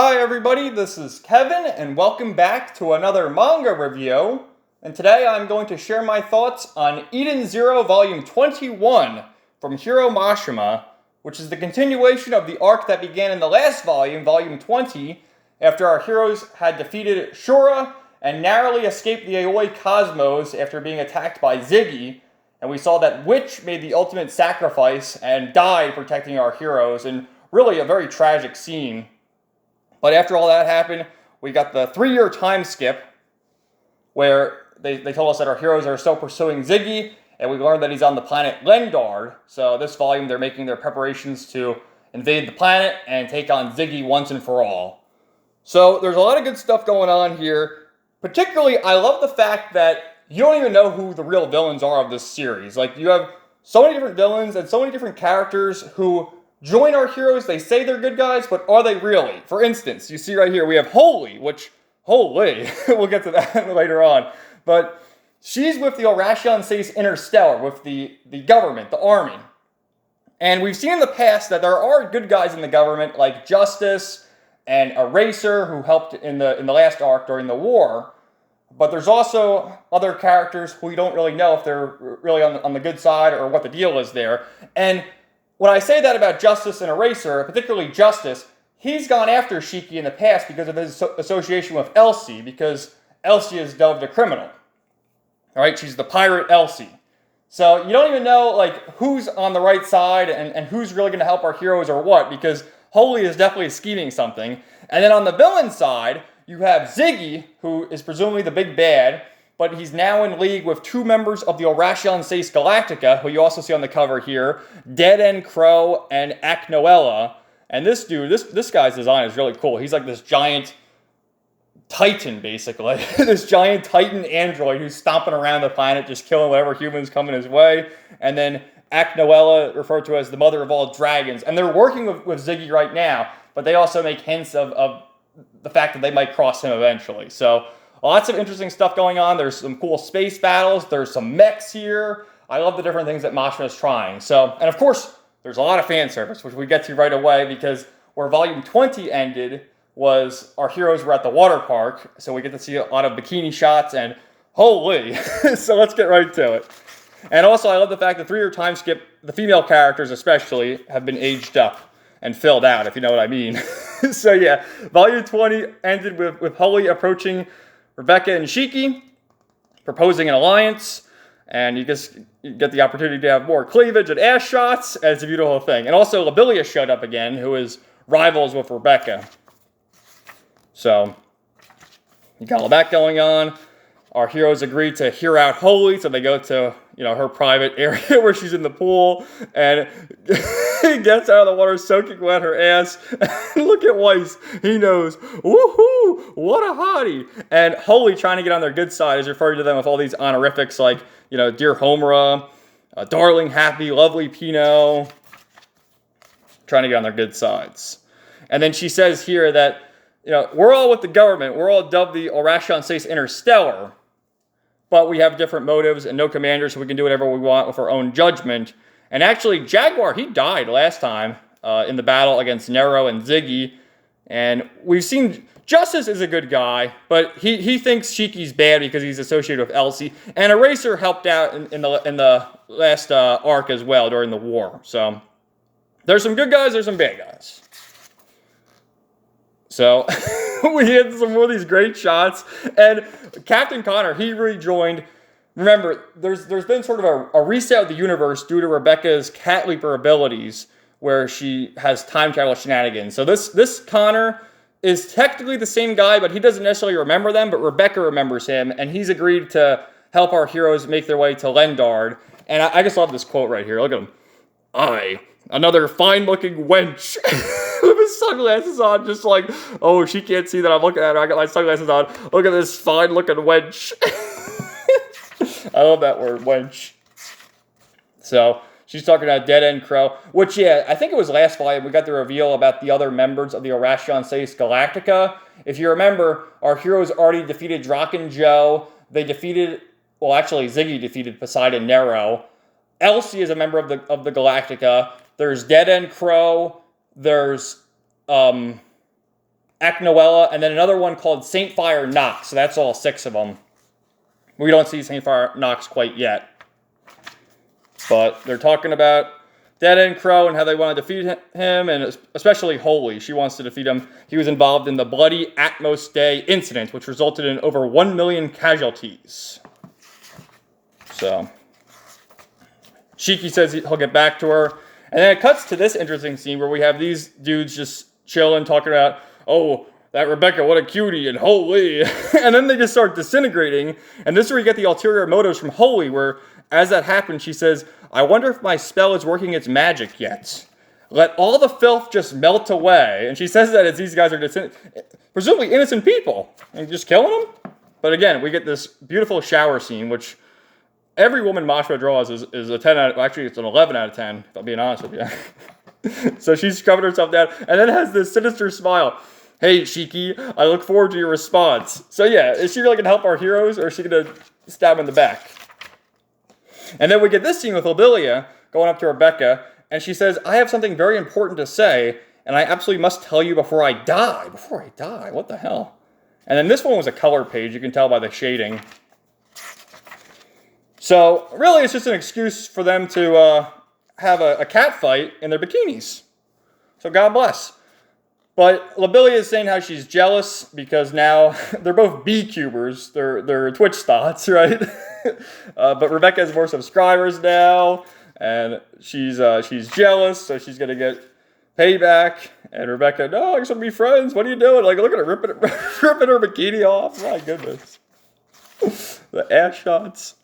Hi everybody, this is Kevin and welcome back to another manga review. And today I'm going to share my thoughts on Eden Zero Volume 21 from Hiro Mashima, which is the continuation of the arc that began in the last volume, Volume 20, after our heroes had defeated Shura and narrowly escaped the Aoi Cosmos after being attacked by Ziggy. And we saw that Witch made the ultimate sacrifice and died protecting our heroes, and really a very tragic scene. But after all that happened, we got the 3-year time skip where they told us that our heroes are still pursuing Ziggy, and we learned that he's on the planet Lendard. So this volume, they're making their preparations to invade the planet and take on Ziggy once and for all. So there's a lot of good stuff going on here. Particularly, I love the fact that you don't even know who the real villains are of this series. Like, you have so many different villains and so many different characters who join our heroes. They say they're good guys, but are they really? For instance, you see right here, we have Holy, which, holy, we'll get to that later on. But she's with the Oracion Seis Interstellar, with the government, the army. And we've seen in the past that there are good guys in the government, like Justice and Eraser, who helped in the last arc during the war. But there's also other characters who we don't really know if they're really on the good side or what the deal is there. And when I say that about Justice and Eraser, particularly Justice, he's gone after Shiki in the past because of his association with Elsie, because Elsie is dubbed a criminal. All right, she's the pirate Elsie. So you don't even know like who's on the right side and who's really going to help our heroes or what, because Holy is definitely scheming something. And then on the villain side, you have Ziggy, who is presumably the big bad, but he's now in league with 2 members of the Oracion Seis Galactica, who you also see on the cover here, Dead End Crow and Aknoella. And this dude, this guy's design is really cool. He's like this giant titan, basically. This giant titan android who's stomping around the planet, just killing whatever humans coming his way. And then Aknoella, referred to as the mother of all dragons. And they're working with Ziggy right now, but they also make hints of the fact that they might cross him eventually. So lots of interesting stuff going on. There's some cool space battles. There's some mechs here. I love the different things that Mashima is trying. So, and of course, there's a lot of fan service, which we get to right away, because where Volume 20 ended was our heroes were at the water park. So we get to see a lot of bikini shots and holy. So let's get right to it. And also, I love the fact that 3-year time skip, the female characters especially, have been aged up and filled out, if you know what I mean. So yeah, Volume 20 ended with Holy approaching Rebecca and Shiki, proposing an alliance, and you get the opportunity to have more cleavage and ass shots, and it's a beautiful thing. And also, Labilia showed up again, who is rivals with Rebecca. So, you got all that going on. Our heroes agree to hear out Holy, so they go to, her private area where she's in the pool, and gets out of the water soaking wet her ass. Look at Weiss. He knows. Woohoo! What a hottie! And Holy, trying to get on their good side, is referring to them with all these honorifics like, Dear Homura, Darling, Happy, Lovely Pinot. Trying to get on their good sides. And then she says here that, we're all with the government. We're all dubbed the Oracion Seis Interstellar. But we have different motives and no commanders, so we can do whatever we want with our own judgment. And actually, Jaguar, he died last time in the battle against Nero and Ziggy. And we've seen Justice is a good guy, but he thinks Shiki's bad because he's associated with Elsie. And Eraser helped out in the last arc as well during the war. So there's some good guys, there's some bad guys. So we had some more of these great shots. And Captain Connor, he rejoined. Remember, there's been sort of a reset of the universe due to Rebecca's cat leaper abilities, where she has time travel shenanigans. So this Connor is technically the same guy, but he doesn't necessarily remember them, but Rebecca remembers him, and he's agreed to help our heroes make their way to Lendard. And I just love this quote right here. Look at him. Another fine-looking wench. With his sunglasses on, just like, oh, she can't see that I'm looking at her. I got my sunglasses on. Look at this fine-looking wench. I love that word, wench. So, she's talking about Dead End Crow, which, yeah, I think it was last volume we got the reveal about the other members of the Oracion Seis Galactica. If you remember, our heroes already defeated Draken Joe. They defeated, well, actually, Ziggy defeated Poseidon Nero. Elsie is a member of the Galactica. There's Dead End Crow. There's Aknoella, and then another one called Saint Fire Nox. So that's all 6 of them. We don't see Saint Fire Nox quite yet. But they're talking about Dead End Crow and how they want to defeat him, and especially Holy. She wants to defeat him. He was involved in the Bloody Atmos Day incident, which resulted in over 1 million casualties. So, Shiki says he'll get back to her. And then it cuts to this interesting scene where we have these dudes just chilling, talking about, oh, that Rebecca, what a cutie, and Holy. And then they just start disintegrating. And this is where you get the ulterior motives from Holy, where as that happens, she says, I wonder if my spell is working its magic yet. Let all the filth just melt away. And she says that as these guys are presumably innocent people, and just killing them. But again, we get this beautiful shower scene, which every woman Mashima draws is a 10 out of, actually it's an 11 out of 10, if I'm being honest with you. So she's covered herself down, and then has this sinister smile. Hey, Shiki, I look forward to your response. So yeah, is she really going to help our heroes, or is she going to stab him in the back? And then we get this scene with Lobelia going up to Rebecca, and she says, I have something very important to say, and I absolutely must tell you before I die. Before I die? What the hell? And then this one was a color page, you can tell by the shading. So, really, it's just an excuse for them to have a cat fight in their bikinis. So, God bless. But Lobelia is saying how she's jealous because now they're both B-cubers. They're Twitch thoughts, right? But Rebecca has more subscribers now, and she's jealous, so she's going to get payback. And Rebecca, no, I just want to be friends. What are you doing? Like, look at her ripping her bikini off. My goodness. The ass shots.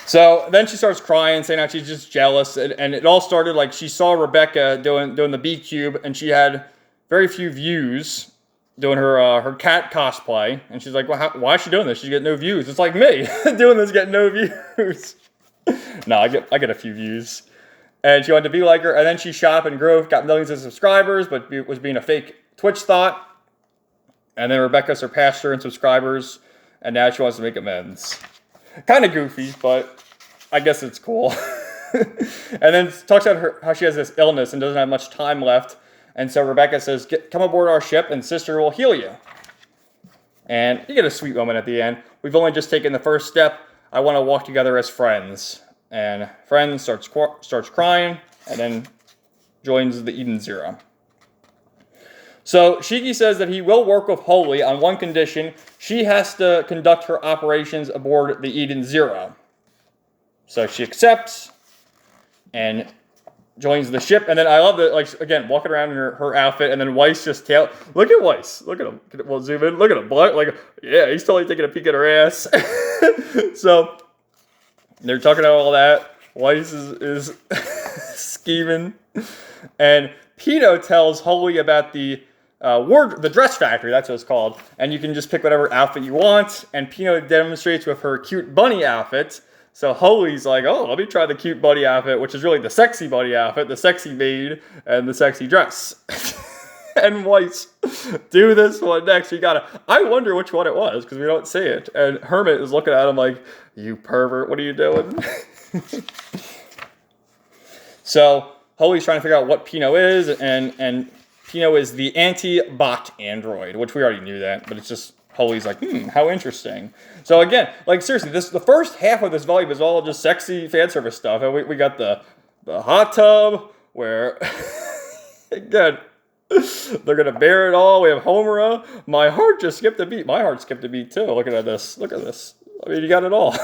So then she starts crying, saying how she's just jealous, and it all started like she saw Rebecca doing the B cube, and she had very few views doing her cat cosplay, and she's like, well, why is she doing this? She get no views. It's like me doing this, getting no views. No, I get a few views, and she wanted to be like her, and then she shot up in Grove, got millions of subscribers, but was being a fake Twitch thought, and then Rebecca surpassed her in subscribers, and now she wants to make amends. Kind of goofy, but I guess it's cool. And then talks about how she has this illness and doesn't have much time left. And so Rebecca says, come aboard our ship and sister will heal you. And you get a sweet moment at the end. We've only just taken the first step. I want to walk together as friends. And friends starts crying and then joins the Eden Zero. So Shiki says that he will work with Holy on one condition. She has to conduct her operations aboard the Eden Zero. So she accepts and joins the ship. And then I love that, like, again, walking around in her outfit, and then Weiss just look at Weiss. Look at him. We'll zoom in. Look at him. Like, yeah, he's totally taking a peek at her ass. So they're talking about all that. Weiss is scheming. And Pino tells Holy about the dress factory, that's what it's called, and you can just pick whatever outfit you want, and Pino demonstrates with her cute bunny outfit, so Holy's like, oh, let me try the cute bunny outfit, which is really the sexy bunny outfit, the sexy maid, and the sexy dress. And Weiss, do this one next, I wonder which one it was, because we don't see it, and Hermit is looking at him like, you pervert, what are you doing? So, Holy's trying to figure out what Pino is, and Pino is the anti-bot android, which we already knew that, but it's just, Holy's like, how interesting. So again, like seriously, the first half of this volume is all just sexy fan service stuff. And we got the hot tub, where, again, they're going to bear it all. We have Homura. My heart just skipped a beat. My heart skipped a beat too. Look at this. Look at this. I mean, you got it all.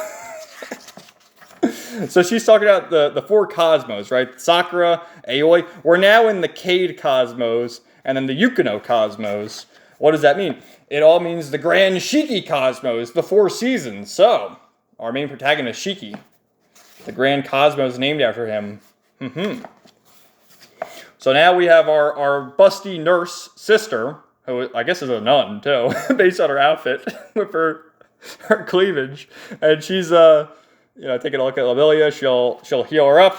So she's talking about the 4 cosmos, right? Sakura, Aoi. We're now in the Cade cosmos and then the Yukino cosmos. What does that mean? It all means the Grand Shiki cosmos, the 4 seasons. So, our main protagonist, Shiki. The Grand Cosmos named after him. So now we have our busty nurse sister, who I guess is a nun, too, based on her outfit, with her cleavage. And she's, taking a look at Lobelia. She'll heal her up.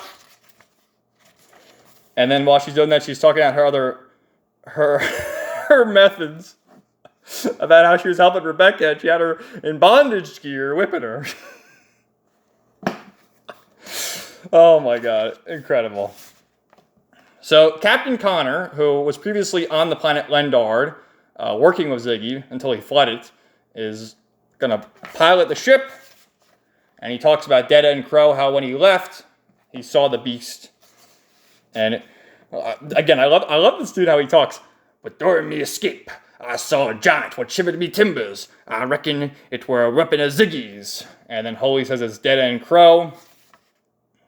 And then while she's doing that, she's talking about her methods about how she was helping Rebecca, and she had her in bondage gear, whipping her. Oh my god, incredible. So Captain Connor, who was previously on the planet Lendard, working with Ziggy until he fled it, is going to pilot the ship. And he talks about Dead End Crow, how when he left, he saw the beast. And again, I love this dude, how he talks. But during me escape, I saw a giant what shivered me timbers. I reckon it were a weapon of Ziggy's. And then Holy says it's Dead End Crow,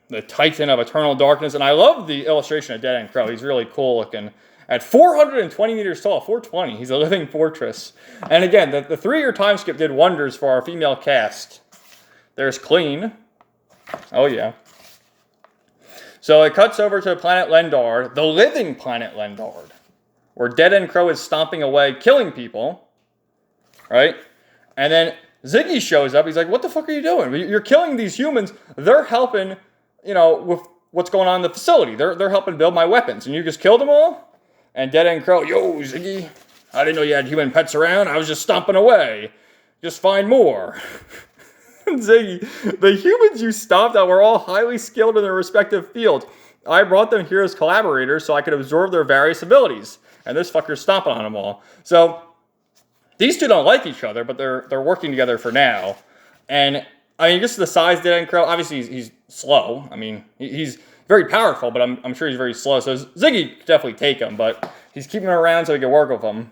the Titan of Eternal Darkness. And I love the illustration of Dead End Crow. He's really cool looking. At 420 meters tall, 420, he's a living fortress. And again, the 3-year time skip did wonders for our female cast. There's Clean. Oh, yeah. So it cuts over to planet Lendard, the living planet Lendard, where Dead End Crow is stomping away, killing people, right? And then Ziggy shows up. He's like, what the fuck are you doing? You're killing these humans. They're helping, with what's going on in the facility. They're helping build my weapons. And you just killed them all? And Dead End Crow, yo, Ziggy, I didn't know you had human pets around. I was just stomping away. Just find more. Ziggy, the humans you stomped out were all highly skilled in their respective fields. I brought them here as collaborators so I could absorb their various abilities. And this fucker's stomping on them all. So, these two don't like each other, but they're working together for now. And, I mean, just the size of Dead End Crow, obviously he's slow. I mean, he's very powerful, but I'm sure he's very slow. So Ziggy could definitely take him, but he's keeping him around so he can work with him.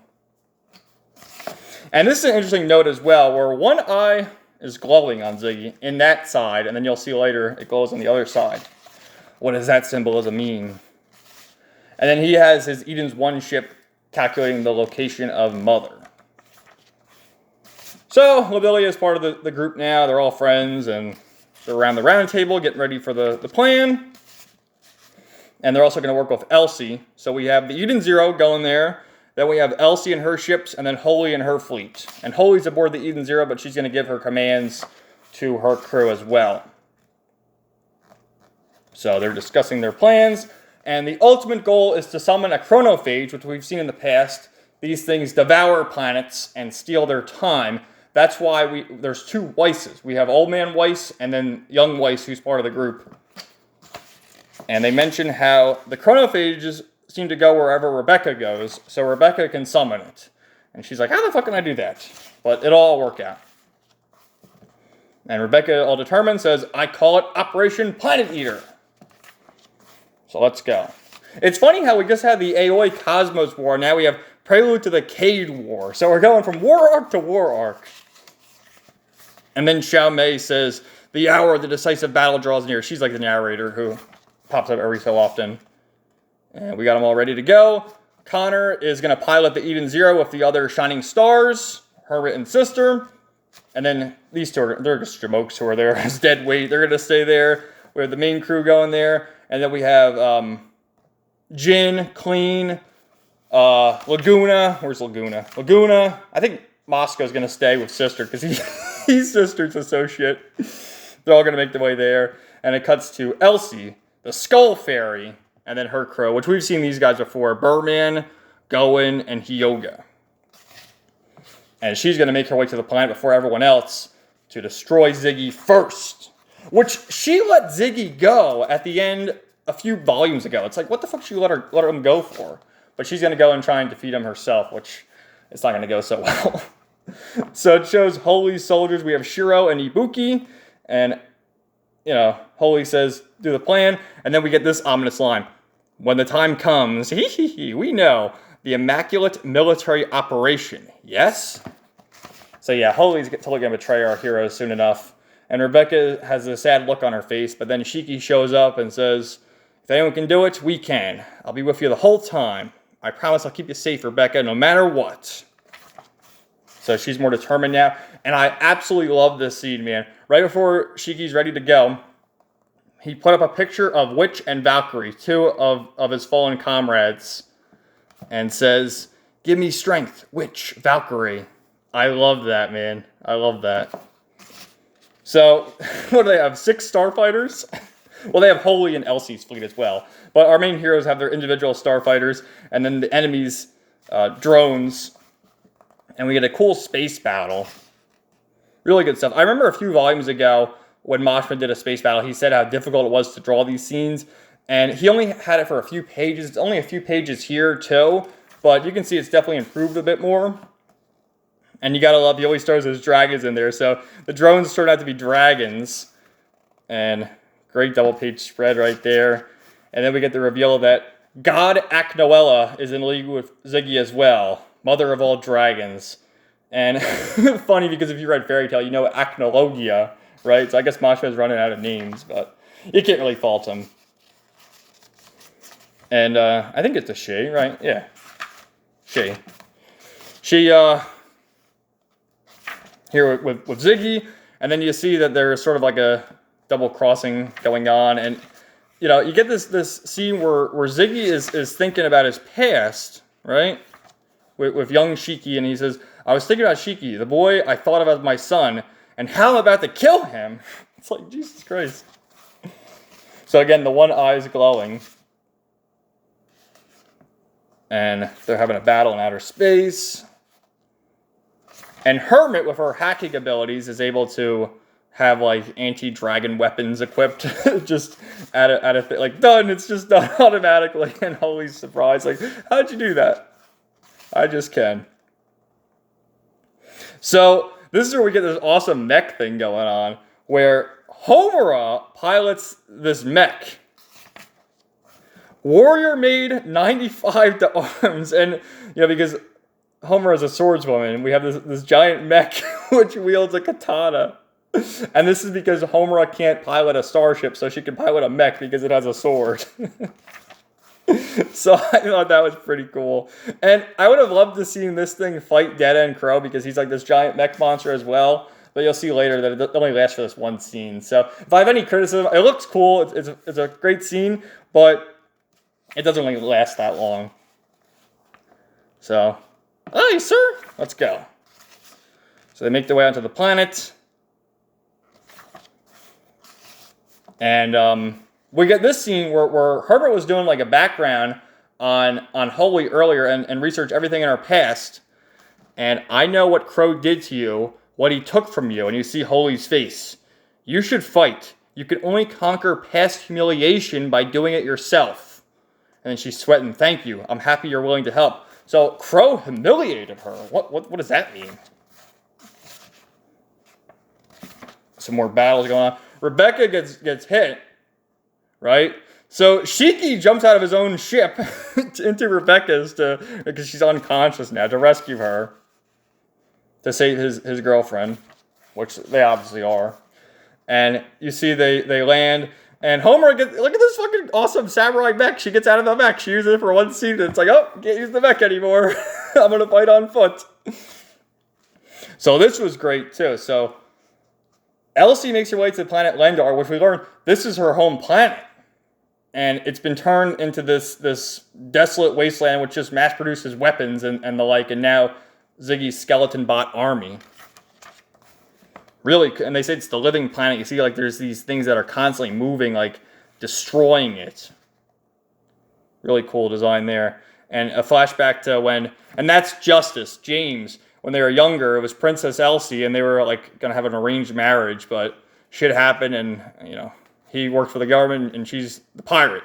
And this is an interesting note as well, where one eye is glowing on Ziggy in that side, and then you'll see later it glows on the other side. What does that symbolism mean? And then he has his Eden's One ship calculating the location of Mother. So Lobelia is part of the group now. They're all friends, and they're around the round table getting ready for the plan. And they're also going to work with Elsie. So we have the Eden Zero going there. Then we have Elsie and her ships, and then Holy and her fleet. And Holy's aboard the Eden Zero, but she's going to give her commands to her crew as well. So they're discussing their plans. And the ultimate goal is to summon a chronophage, which we've seen in the past. These things devour planets and steal their time. That's why there's 2 Weisses. We have Old Man Weiss and then Young Weiss, who's part of the group. And they mention how the chronophages seem to go wherever Rebecca goes, so Rebecca can summon it. And she's like, how the fuck can I do that? But it'll all work out. And Rebecca, all determined, says, I call it Operation Planet Eater. So let's go. It's funny how we just had the Aoi Cosmos War, now we have Prelude to the Cade War. So we're going from War Arc to War Arc. And then Xiao Mei says, the hour of the decisive battle draws near. She's like the narrator who pops up every so often. And we got them all ready to go. Connor is going to pilot the Eden Zero with the other Shining Stars, Hermit and Sister. And then these two, they're just jamokes who are there as dead weight. They're going to stay there. We have the main crew going there. And then we have Jin, Clean, Laguna. Where's Laguna? Laguna. I think Moscow's going to stay with Sister because he's Sister's associate. They're all going to make their way there. And it cuts to Elsie, the Skull Fairy, and then her crew, which we've seen these guys before. Burman, Goen, and Hyoga. And she's going to make her way to the planet before everyone else to destroy Ziggy first. Which she let Ziggy go at the end a few volumes ago. It's like, what the fuck should you let him go for? But she's going to go and try and defeat him herself, which it's not going to go so well. So it shows Holy soldiers. We have Shiro and Ibuki. And, Holy says, do the plan. And then we get this ominous line. When the time comes, we know, the immaculate military operation. Yes? So yeah, Holy's totally going to betray our heroes soon enough. And Rebecca has a sad look on her face, but then Shiki shows up and says, if anyone can do it, we can. I'll be with you the whole time. I promise I'll keep you safe, Rebecca, no matter what. So she's more determined now. And I absolutely love this scene, man. Right before Shiki's ready to go, he put up a picture of Witch and Valkyrie, 2 of his fallen comrades, and says, give me strength, Witch, Valkyrie. I love that, man. I love that. So, what do they have? 6 starfighters? Well, they have Holy and Elsie's fleet as well. But our main heroes have their individual starfighters, and then the enemy's drones. And we get a cool space battle. Really good stuff. I remember a few volumes ago when Moshman did a space battle, he said how difficult it was to draw these scenes. And he only had it for a few pages. It's only a few pages here, too. But you can see it's definitely improved a bit more. And you gotta love, he always throws those dragons in there. So the drones turned out to be dragons. And great double page spread right there. And then we get the reveal that God Aknoella is in league with Ziggy as well. Mother of all dragons. And funny because if you read Fairy Tail, you know Acnologia, right? So I guess Mashima's running out of names, but you can't really fault him. And I think it's a she, right? Yeah. She. She, here with Ziggy, and then you see that there's sort of like a double crossing going on, and you know, you get this scene where Ziggy is thinking about his past, right? With young Shiki, and he says, I was thinking about Shiki, the boy I thought of as my son, and how I'm about to kill him. It's like, Jesus Christ. So again, the one eye is glowing. And they're having a battle in outer space. And Hermit, with her hacking abilities, is able to have like anti-dragon weapons equipped. Just at a like done. It's just done automatically. And holy surprise! Like, how'd you do that? I just can. So this is where we get this awesome mech thing going on, where Homura pilots this mech. Warrior made 95 to arms, and you know, because Homura is a swordswoman, we have this giant mech which wields a katana. And this is because Homura can't pilot a starship, so she can pilot a mech because it has a sword. So I thought that was pretty cool. And I would have loved to see this thing fight Dead End Crow because he's like this giant mech monster as well. But you'll see later that it only lasts for this one scene. So if I have any criticism, it looks cool. It's a great scene, but it doesn't really last that long. So, hey, sir, let's go. So they make their way onto the planet. And we get this scene where Herbert was doing like a background on Holy earlier and researched everything in her past. And I know what Crow did to you, what he took from you, and you see Holy's face. You should fight. You can only conquer past humiliation by doing it yourself. And then she's sweating, thank you. I'm happy you're willing to help. So Crow humiliated her. What does that mean? Some more battles going on. Rebecca gets hit, right? So Shiki jumps out of his own ship into Rebecca's because she's unconscious now, to rescue her, to save his girlfriend, which they obviously are. And you see they land, and Homer look at this fucking awesome samurai mech. She gets out of the mech. She uses it for one scene, and it's like, oh, can't use the mech anymore. I'm gonna fight on foot. So this was great too. So Elsie makes her way to the planet Lendar, which we learned this is her home planet. And it's been turned into this desolate wasteland which just mass produces weapons and the like, and now Ziggy's skeleton bot army. Really, and they say it's the living planet. You see, like, there's these things that are constantly moving, like, destroying it. Really cool design there. And a flashback to when, and that's Justice, James. When they were younger, it was Princess Elsie, and they were, like, going to have an arranged marriage, but shit happened, and, you know, he worked for the government, and she's the pirate.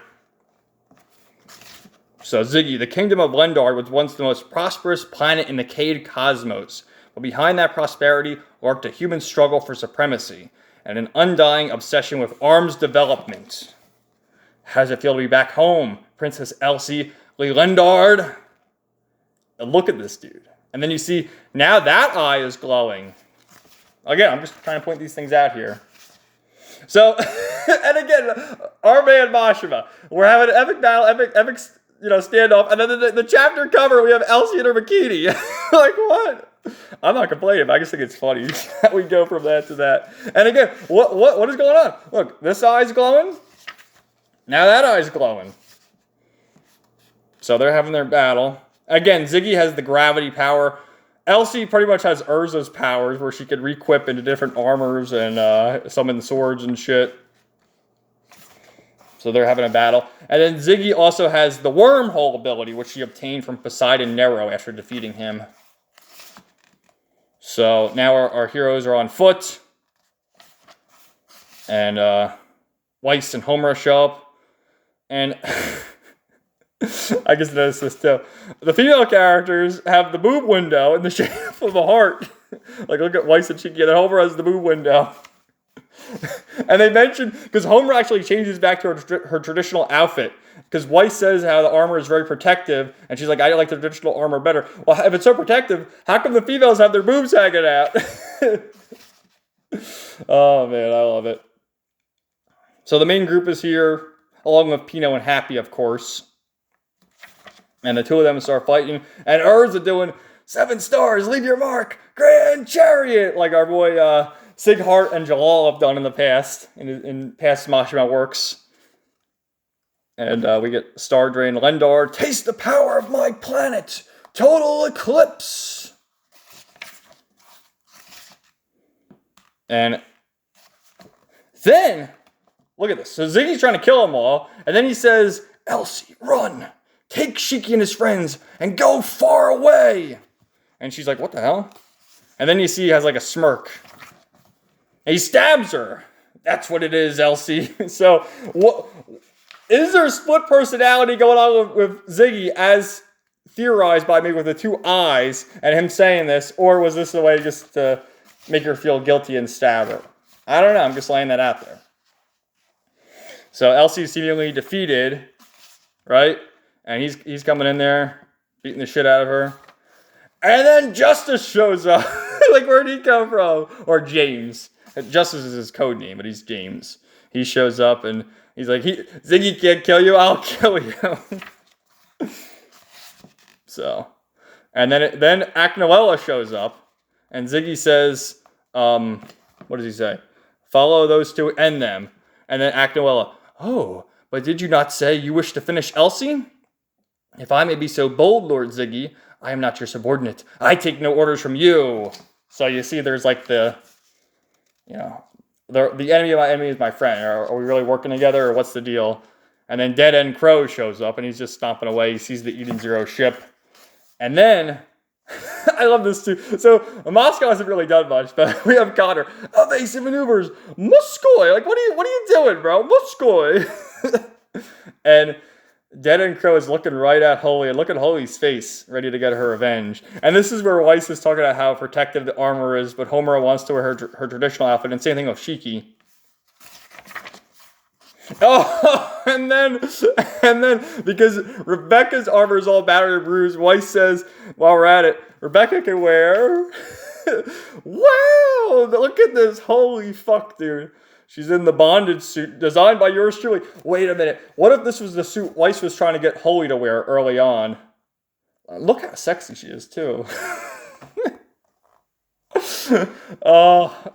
So, Ziggy, the kingdom of Lendar was once the most prosperous planet in the Cade cosmos. But behind that prosperity lurked a human struggle for supremacy and an undying obsession with arms development. How does it feel to be back home, Princess Elsie Lendard? And look at this dude. And then you see, now that eye is glowing. Again, I'm just trying to point these things out here. So, and again, our man Mashima. We're having an epic battle, epic standoff. And then the chapter cover, we have Elsie in her bikini. Like, what? I'm not complaining, but I just think it's funny how we go from that to that. And again, what is going on? Look, this eye's glowing. Now that eye's glowing. So they're having their battle. Again, Ziggy has the gravity power. Elsie pretty much has Urza's powers, where she could re-equip into different armors and summon swords and shit. So they're having a battle. And then Ziggy also has the wormhole ability, which she obtained from Poseidon Nero after defeating him. So now our heroes are on foot. And Weiss and Homura show up. And I just noticed this too. The female characters have the boob window in the shape of a heart. Like, look at Weiss and Shiki, and then Homer has the boob window. And they mentioned, because Homer actually changes back to her traditional outfit. Because Weiss says how the armor is very protective, and she's like, I like the traditional armor better. Well, if it's so protective, how come the females have their boobs hanging out? Oh, man, I love it. So the main group is here, along with Pino and Happy, of course. And the two of them start fighting. And Urza doing 7 stars, leave your mark, Grand Chariot, like our boy Sighart and Jalal have done in the past, in past Mashima works. And we get Star Drain, Lendar, taste the power of my planet, total eclipse. And then, look at this. So Ziggy's trying to kill them all, and then he says, Elsie, run. Take Shiki and his friends and go far away. And she's like, what the hell? And then you see he has like a smirk. And he stabs her. That's what it is, Elsie. So, what is there a split personality going on with Ziggy as theorized by me with the 2 eyes and him saying this? Or was this the way just to make her feel guilty and stab her? I don't know. I'm just laying that out there. So Elsie's seemingly defeated, right? And he's coming in there, beating the shit out of her. And then Justice shows up. Like, where'd he come from? Or James. Justice is his code name, but he's James. He shows up and he's like, Ziggy can't kill you, I'll kill you. So, and then Aknoella shows up, and Ziggy says, what does he say? Follow those 2, end them. And then Aknoella, oh, but did you not say you wish to finish Elsie? If I may be so bold, Lord Ziggy, I am not your subordinate. I take no orders from you. So you see there's like the enemy of my enemy is my friend. Are we really working together, or what's the deal? And then Dead End Crow shows up, and he's just stomping away. He sees the Eden Zero ship. And then, I love this too. So, Moscow hasn't really done much, but we have Connor. Evasive maneuvers. Muskoy. Like, what are you doing, bro? Muskoy. And Dead End Crow is looking right at Holy, and look at Holy's face, ready to get her revenge. And this is where Weiss is talking about how protective the armor is, but Homer wants to wear her traditional outfit, and same thing with Shiki. Oh, and then, because Rebecca's armor is all battered and bruised, Weiss says, while we're at it, Rebecca can wear... Wow, look at this, holy fuck, dude. She's in the bondage suit, designed by yours truly. Wait a minute. What if this was the suit Weiss was trying to get Holy to wear early on? Look how sexy she is, too. And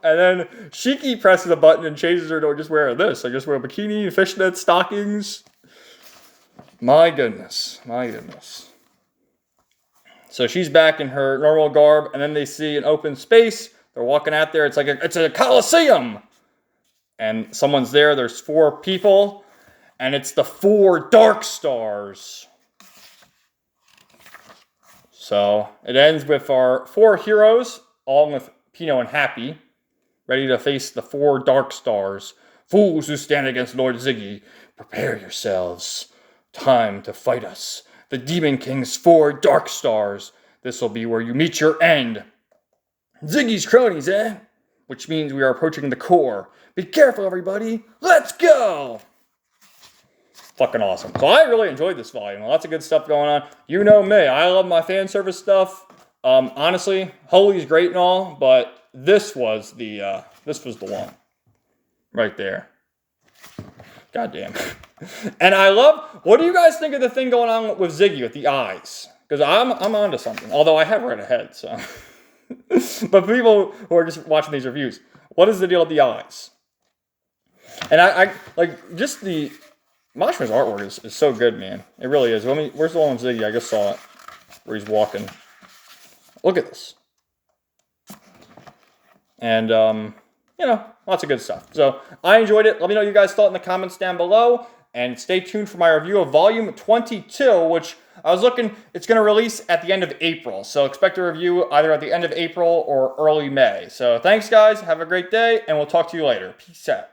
then Shiki presses a button and changes her to just wear this. I just wear a bikini, fishnet, stockings. My goodness. My goodness. So she's back in her normal garb, and then they see an open space. They're walking out there. It's like it's a coliseum. And someone's there. There's 4 people. And it's the 4 Dark Stars. So it ends with our 4 heroes, along with Pino and Happy, ready to face the 4 Dark Stars. Fools who stand against Lord Ziggy, prepare yourselves. Time to fight us. The Demon King's 4 Dark Stars. This will be where you meet your end. Ziggy's cronies, eh? Which means we are approaching the core. Be careful, everybody. Let's go! Fucking awesome. So I really enjoyed this volume. Lots of good stuff going on. You know me. I love my fan service stuff. Honestly, Holy's great and all, but this was the one. Right there. Goddamn. And I love, what do you guys think of the thing going on with Ziggy with the eyes? Because I'm onto something. Although I have read ahead, so. But people who are just watching these reviews, what is the deal with the eyes? And I like, just the Mashima's artwork is so good, man. It really is. Where's the one with Ziggy? I just saw it. Where he's walking. Look at this. And, you know, lots of good stuff. So, I enjoyed it. Let me know what you guys thought in the comments down below. And stay tuned for my review of Volume 22, which I was looking, it's going to release at the end of April. So, expect a review either at the end of April or early May. So, thanks, guys. Have a great day, and we'll talk to you later. Peace out.